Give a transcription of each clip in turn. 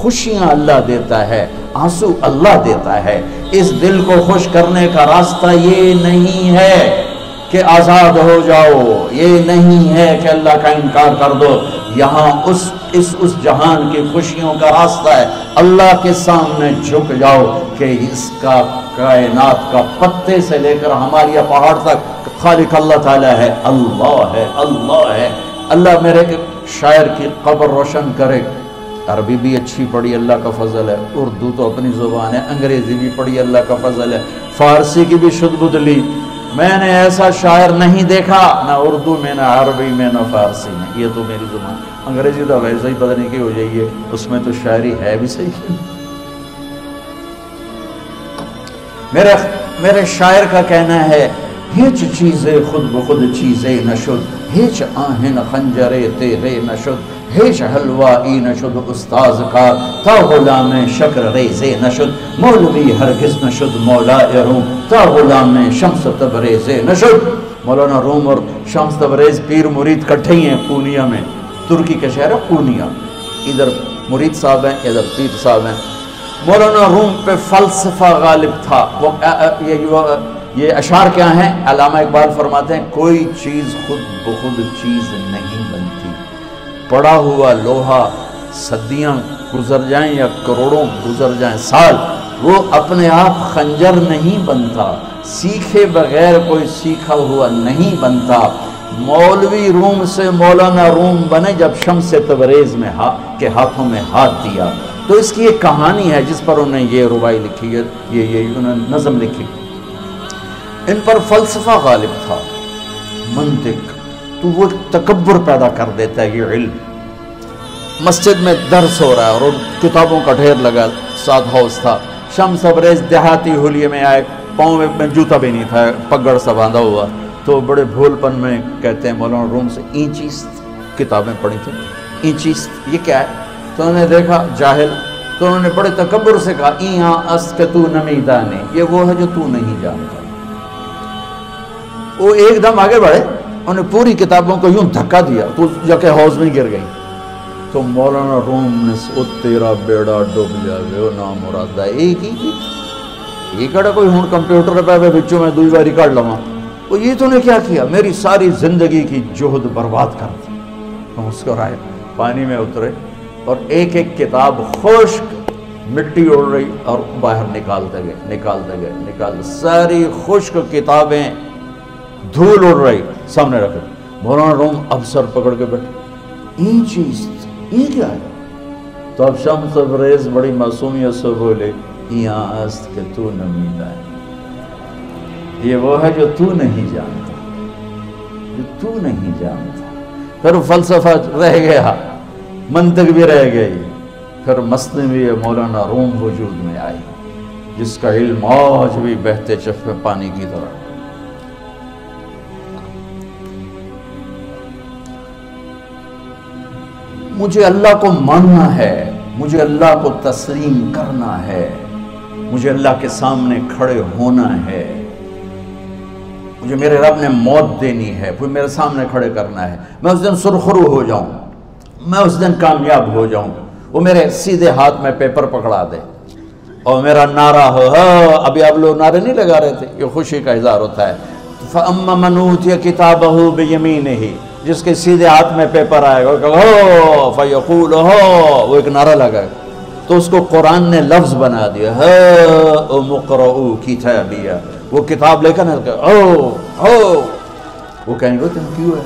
خوشیاں اللہ دیتا ہے، آنسو اللہ دیتا ہے۔ اس دل کو خوش کرنے کا راستہ یہ نہیں ہے کہ آزاد ہو جاؤ، یہ نہیں ہے کہ اللہ کا انکار کر دو۔ یہاں اس جہان کی خوشیوں کا راستہ ہے، اللہ کے سامنے جھک جاؤ کہ اس کا کائنات کا پتے سے لے کر ہمارے پہاڑ تک خالق اللہ تعالیٰ ہے، اللہ ہے، اللہ ہے۔ اللہ میرے شاعر کی قبر روشن کرے۔ عربی بھی اچھی پڑھی، اللہ کا فضل ہے، اردو تو اپنی زبان ہے، انگریزی بھی پڑھی، اللہ کا فضل ہے، فارسی کی بھی شد بد لی۔ میں نے ایسا شاعر نہیں دیکھا، نہ اردو میں، نہ عربی میں، نہ فارسی میں، یہ تو میری زبان۔ انگریزی تو ویسے ہی پتہ نہیں کی ہو جائیے، اس میں تو شاعری ہے بھی صحیح۔ میرے شاعر کا کہنا ہے، ہیچ چیزیں خود بخود چیزیں نشد، ہیچ آہن خنجرے تیرے نشد، ہیچ حلوائی نشد استاذ کا، تا غلام شکر ریزے نشد، مولوی ہرگز نشد مولا روم، تا غلام شمس تبریز نشد۔ مولانا روم اور شمس تبریز پیر مرید کٹھے ہی ہیں پونیا میں، ترکی کا شہر ہے پونیا، ادھر مرید صاحب ہیں، ادھر پیر صاحب ہیں۔ مولانا روم پہ فلسفہ غالب تھا۔ یہ اشعار کیا ہیں؟ علامہ اقبال فرماتے ہیں، کوئی چیز خود بخود چیز نہیں بنتی، پڑا ہوا لوہا صدیاں گزر جائیں یا کروڑوں گزر جائیں سال، وہ اپنے آپ خنجر نہیں بنتا، سیکھے بغیر کوئی سیکھا ہوا نہیں بنتا۔ مولوی روم سے مولانا روم بنے جب شمس تبریز میں کے ہاتھوں میں ہاتھ دیا۔ تو اس کی ایک کہانی ہے جس پر انہوں نے یہ ربائی لکھی ہے، یہ انہوں نے نظم لکھی۔ ان پر فلسفہ غالب تھا، منطق، تو وہ تکبر پیدا کر دیتا ہے یہ علم۔ مسجد میں درس ہو رہا ہے اور کتابوں کا ڈھیر لگا، ساتھ ہاؤس تھا۔ شمس تبریز دیہاتی حلیے میں آئے، پاؤں میں جوتا بھی نہیں تھا، پگڑ سا باندھا ہوا، تو بڑے بھول پن میں کہتے ہیں مولانا روم سے، اینچیست کتابیں پڑھی تھیں، اینچیست یہ کیا ہے؟ تو انہوں نے دیکھا جاہل، تو انہوں نے بڑے تکبر سے کہا، ایہاں است کہ تو نمیدانے، یہ وہ ہے جو تو نہیں جانتا۔ وہ ایک دم آگے بڑھے، انہوں نے پوری کتابوں کو یوں دھکا دیا تو جا کے حوض میں گر گئی۔ تو مولانا روم نے او تیرا بیڑا ڈوب جاوے او نام مرادہ ایک ہی کی یہ کڑا کوئی ہون کمپیوٹر پہ بچوں میں دوئی باری کر لواں، وہ یہ تو نے کیا کیا، میری ساری زندگی کی جہد برباد کر دی۔ مسکرائے، پانی میں اترے اور ایک ایک کتاب خشک مٹی اڑ رہی اور باہر نکالتے گئے، ساری خشک کتابیں دھول اڑ رہی سامنے رکھے۔ مولانا روم اب سر پکڑ کے بیٹھے، این چیز یہ کیا ہے؟ تو اب شمس تبریز بڑی معصومیت سے بولے، یہاں است کہ تو نمیدہ ہے، یہ وہ ہے جو تو نہیں جانتا، جو تو نہیں جانتا۔ پھر فلسفہ رہ گیا، منطق بھی رہ گئی، پھر مثنوی مولانا روم وجود میں آئی، جس کا علم آج بھی بہتے چشمے پانی کی طرح۔ مجھے اللہ کو ماننا ہے، مجھے اللہ کو تسلیم کرنا ہے، مجھے اللہ کے سامنے کھڑے ہونا ہے، مجھے میرے رب نے موت دینی ہے، پھر میرے سامنے کھڑے کرنا ہے، میں اس دن سرخرو ہو جاؤں، میں اس دن کامیاب ہو جاؤں، وہ میرے سیدھے ہاتھ میں پیپر پکڑا دے اور میرا نعرہ ہو۔ ابھی آپ لوگ نعرے نہیں لگا رہے تھے، یہ خوشی کا اظہار ہوتا ہے۔ فَأَمَّا مَنْ أُوتِيَ كِتَابَهُ بِيَمِينِهِ، جس کے سیدھے ہاتھ میں پیپر آئے گا، ہو فیقول ہو، وہ ایک نعرہ لگائے، تو اس کو قرآن نے لفظ بنا دیا، ہا مقرؤ کتابیہ، وہ کتاب لے کر ہو، وہ کہیں گے تم کیوں ہے،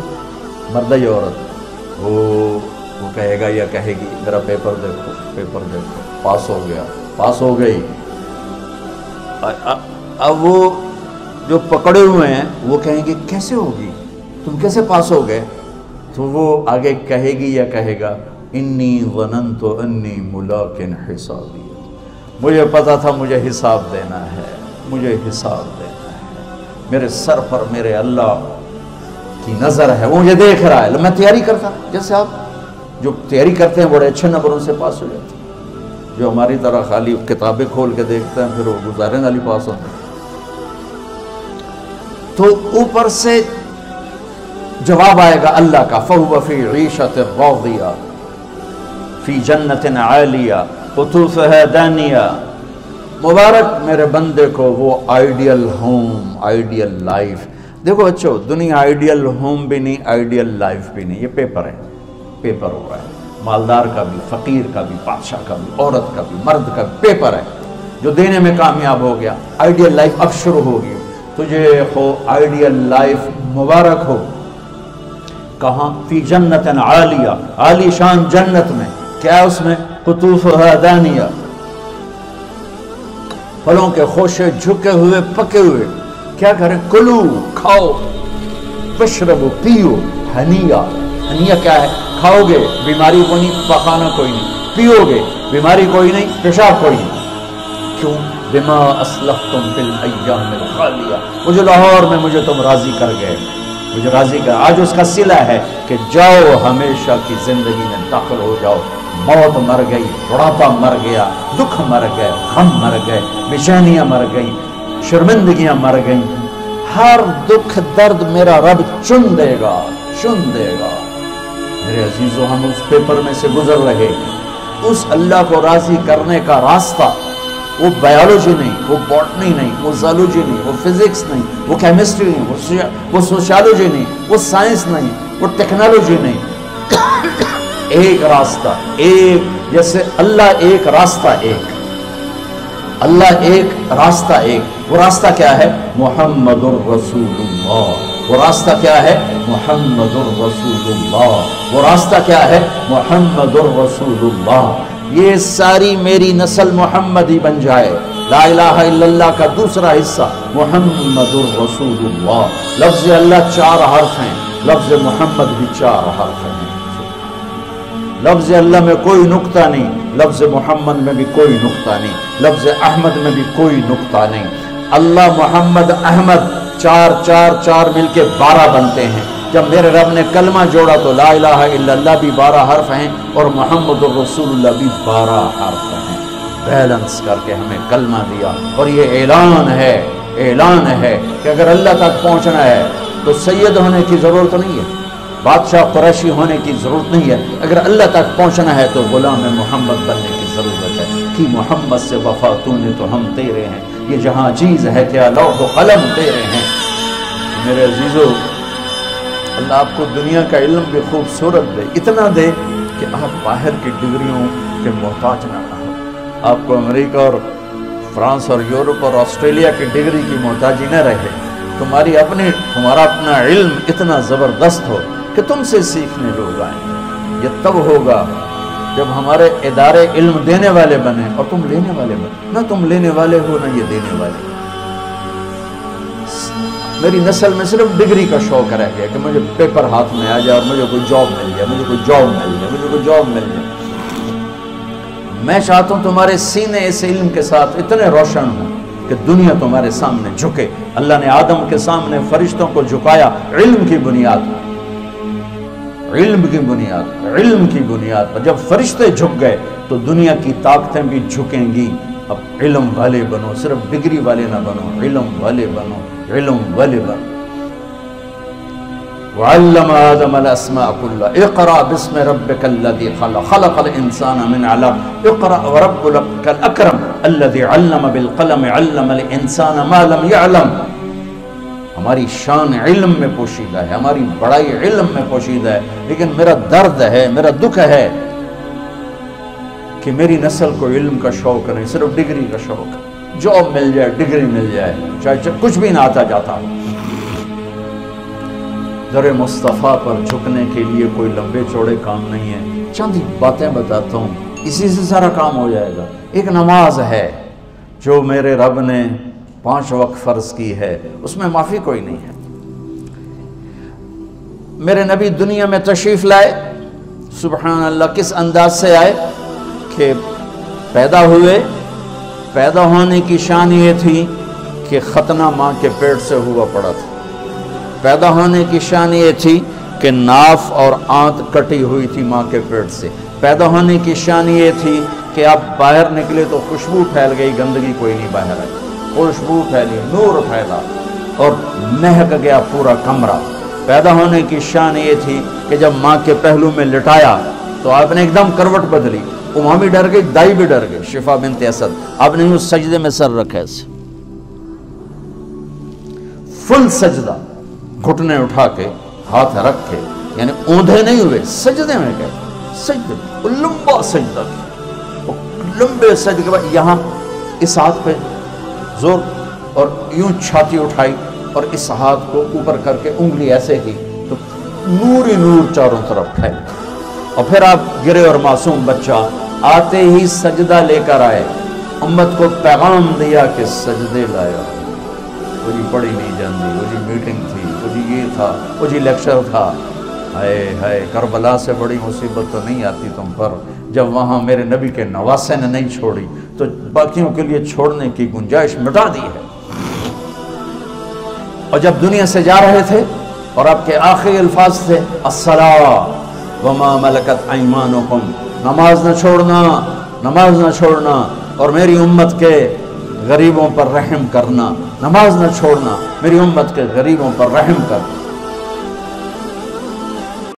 مرد یا عورت، وہ کہے گا یا کہے گی میرا پیپر دیکھو، پاس ہو گیا، پاس ہو گئی۔ اب وہ جو پکڑے ہوئے ہیں وہ کہیں گے کیسے ہوگی، تم کیسے پاس ہو گئے؟ تو وہ آگے کہے گی یا کہے گا، انی ظننت انی ملاق حسابی، مجھے پتا تھا مجھے حساب دینا ہے، مجھے حساب دینا ہے، میرے سر پر میرے اللہ کی نظر ہے، وہ مجھے دیکھ رہا ہے۔ میں تیاری کرتا، جیسے آپ جو تیاری کرتے ہیں بڑے اچھے نمبروں سے پاس ہو جاتے ہیں، جو ہماری طرح خالی کتابیں کھول کے دیکھتے ہیں پھر وہ گزارے والی پاس ہوتے ہیں۔ تو اوپر سے جواب آئے گا اللہ کا، فَهُوَ فِي عِيشَةٍ رَاضِيَةٍ فِي جَنَّةٍ عَالِيَةٍ قطوف ہے دانیہ، مبارک میرے بندے کو وہ آئیڈیل ہوم، آئیڈیل لائف۔ دیکھو بچو، دنیا آئیڈیل ہوم بھی نہیں، آئیڈیل لائف بھی نہیں، یہ پیپر ہے، پیپر ہو رہا ہے، مالدار کا بھی، فقیر کا بھی، بادشاہ کا بھی، عورت کا بھی، مرد کا بھی پیپر ہے۔ جو دینے میں کامیاب ہو گیا، آئیڈیل لائف اب شروع ہوگی، تجھے ہو آئیڈیل لائف مبارک ہو۔ کہاں؟ فی جنت عالیہ، عالی شان جنت میں، کیا اس میں؟ قطوفہا دانیہ، پھلوں کے خوشے جھکے ہوئے پکے ہوئے۔ کیا کریں؟ کلو، کھاؤ، واشربو، پیو، ہنیہ۔ ہنیہ کیا ہے؟ کھاؤ گے بیماری کوئی نہیں، پخانا کوئی نہیں، پیو گے بیماری کوئی نہیں، پیشاب کوئی نہیں۔ کیوں؟ بما اسلفتم فی الایام الخالیہ، مجھے لاہور میں مجھے تم راضی کر گئے، مجھے راضی کر۔ آج اس کا صلہ ہے کہ جاؤ ہمیشہ کی زندگی میں داخل ہو جاؤ۔ موت مر گئی، بڑھاپا مر گیا، دکھ مر گئے، غم مر گئے، بے چینیاں مر گئیں، شرمندگیاں مر گئیں۔ ہر دکھ درد میرا رب چن دے گا، چن دے گا۔ میرے عزیزو، ہم اس پیپر میں سے گزر رہے ہیں۔ اس اللہ کو راضی کرنے کا راستہ، وہ بایولوجی نہیں، وہ باٹنی نہیں، وہ زالوجی نہیں، وہ فزکس نہیں، وہ کیمسٹری نہیں، وہ سوشالوجی نہیں، وہ سائنس نہیں، وہ ٹیکنالوجی نہیں۔ ایک راستہ، ایک، جیسے اللہ ایک، راستہ ایک، اللہ ایک، راستہ ایک۔ وہ راستہ کیا ہے؟ محمد الرسول اللہ۔ وہ راستہ کیا ہے؟ محمد الرسول اللہ۔ وہ راستہ کیا ہے؟ محمد الرسول اللہ۔ یہ ساری میری نسل محمدی بن جائے۔ لا الہ الا اللہ کا دوسرا حصہ محمد الرسول اللہ۔ لفظ اللہ 4 حرف ہیں، لفظ محمد بھی 4 حرف ہیں۔ لفظ اللہ میں کوئی نقطہ نہیں، لفظ محمد میں بھی کوئی نقطہ نہیں، لفظ احمد میں بھی کوئی نقطہ نہیں۔ اللہ، محمد، احمد، 4 4 4 مل کے 12 بنتے ہیں۔ جب میرے رب نے کلمہ جوڑا تو لا الہ الا اللہ بھی 12 حرف ہیں اور محمد الرسول اللہ بھی 12 حرف ہیں۔ بیلنس کر کے ہمیں کلمہ دیا، اور یہ اعلان ہے، اعلان ہے کہ اگر اللہ تک پہنچنا ہے تو سید ہونے کی ضرورت نہیں ہے، بادشاہ قریشی ہونے کی ضرورت نہیں ہے۔ اگر اللہ تک پہنچنا ہے تو غلام محمد بننے کی ضرورت ہے کہ محمد سے وفا تو نے تو ہم تیرے ہیں، یہ جہاں چیز ہے کیا لوح و قلم تیرے ہیں۔ میرے عزیزو، اللہ آپ کو دنیا کا علم بھی خوبصورت دے، اتنا دے کہ آپ باہر کی ڈگریوں کے محتاج نہ رہو، آپ کو امریکہ اور فرانس اور یورپ اور آسٹریلیا کی ڈگری کی محتاجی نہ رہے، تمہارا اپنا علم اتنا زبردست ہو کہ تم سے سیکھنے لوگ آئیں۔ یہ تب ہوگا جب ہمارے ادارے علم دینے والے بنے اور تم لینے والے بنے، نہ تم لینے والے ہو نہ یہ دینے والے۔ میری نسل میں صرف ڈگری کا شوق رہ گیا کہ مجھے پیپر ہاتھ میں آ جائے اور مجھے کوئی جاب مل جائے، مجھے کوئی جاب مل جائے، مجھے کوئی جاب مل جائے۔ میں چاہتا ہوں تمہارے سینے اس علم کے ساتھ اتنے روشن ہوں کہ دنیا تمہارے سامنے جھکے۔ اللہ نے آدم کے سامنے فرشتوں کو جھکایا علم کی بنیاد پر، علم کی بنیاد، علم کی بنیاد پر۔ جب فرشتے جھک گئے تو دنیا کی طاقتیں بھی جھکیں گی۔ اب علم والے بنو، صرف ڈگری والے نہ بنو، علم والے بنو، علم والے بنو۔ وعلم آدم الاسماء كلها اقرأ باسم ربك الذي خلق خلق الانسان من علق اقرأ وربك الاكرم الذي علم بالقلم علم الانسان ما لم يعلم۔ ہماری شان علم میں پوشیدہ ہے، ہماری بڑائی علم میں پوشیدہ ہے، لیکن میرا درد ہے، میرا دکھ ہے کہ میری نسل کو علم کا شوق نہیں، صرف ڈگری کا شوق ہے۔ جاب مل جائے، ڈگری مل جائے، چاہے کچھ بھی نہ آتا جاتا۔ در مصطفیٰ پر جھکنے کے لیے کوئی لمبے چوڑے کام نہیں ہے، چند باتیں بتاتا ہوں، اسی سے سارا کام ہو جائے گا۔ ایک نماز ہے جو میرے رب نے 5 وقت فرض کی ہے، اس میں معافی کوئی نہیں ہے۔ میرے نبی دنیا میں تشریف لائے، سبحان اللہ، کس انداز سے آئے کہ پیدا ہوئے، پیدا ہونے کی شان یہ تھی کہ ختنہ ماں کے پیٹ سے ہوا پڑا تھا۔ پیدا ہونے کی شان یہ تھی کہ ناف اور آنت کٹی ہوئی تھی ماں کے پیٹ سے۔ پیدا ہونے کی شان یہ تھی کہ آپ باہر نکلے تو خوشبو پھیل گئی، گندگی کوئی نہیں باہر آئی، خوشبو پھیلی، نور پھیلا اور مہک گیا پورا کمرہ۔ پیدا ہونے کی شان یہ تھی کہ جب ماں کے پہلو میں لٹایا تو آپ نے ایک دم کروٹ بدلی، امامی ڈر گئی، دائی بھی ڈر گئی، شفا بنت اسد۔ آپ نے اس سجدے میں سر رکھا ایسے، فل سجدہ، گھٹنے اٹھا کے ہاتھ رکھ کے، یعنی اوندھے نہیں ہوئے، سجدے میں گئے، سجدے، لمبا سجدہ کیا، لمبے سجدے کے بعد یہاں اس ہاتھ پہ زور، اور یوں چھاتی اٹھائی اور اس ہاتھ کو اوپر کر کے انگلی ایسے کی تو نور ہی نور چاروں طرف پھیل، اور پھر آپ گرے اور معصوم بچہ آتے ہی سجدہ لے کر آئے، امت کو پیغام دیا کہ سجدے لایا۔ وہ جی پڑھی نہیں جاندی، وہ جی میٹنگ تھی، وہ جی یہ تھا، وہ جی لیکچر تھا، ہائے ہائے کربلا سے بڑی مصیبت تو نہیں آتی تم پر جب وہاں میرے نبی کے نواسے نے نہیں چھوڑی تو باقیوں کے لیے چھوڑنے کی گنجائش مٹا دی ہے۔ اور جب دنیا سے جا رہے تھے اور آپ کے آخری الفاظ تھے الصلاۃ وما ملکت ایمانکم، نماز نہ چھوڑنا، نماز نہ چھوڑنا، اور میری امت کے غریبوں پر رحم کرنا، نماز نہ چھوڑنا، میری امت کے غریبوں پر رحم کر۔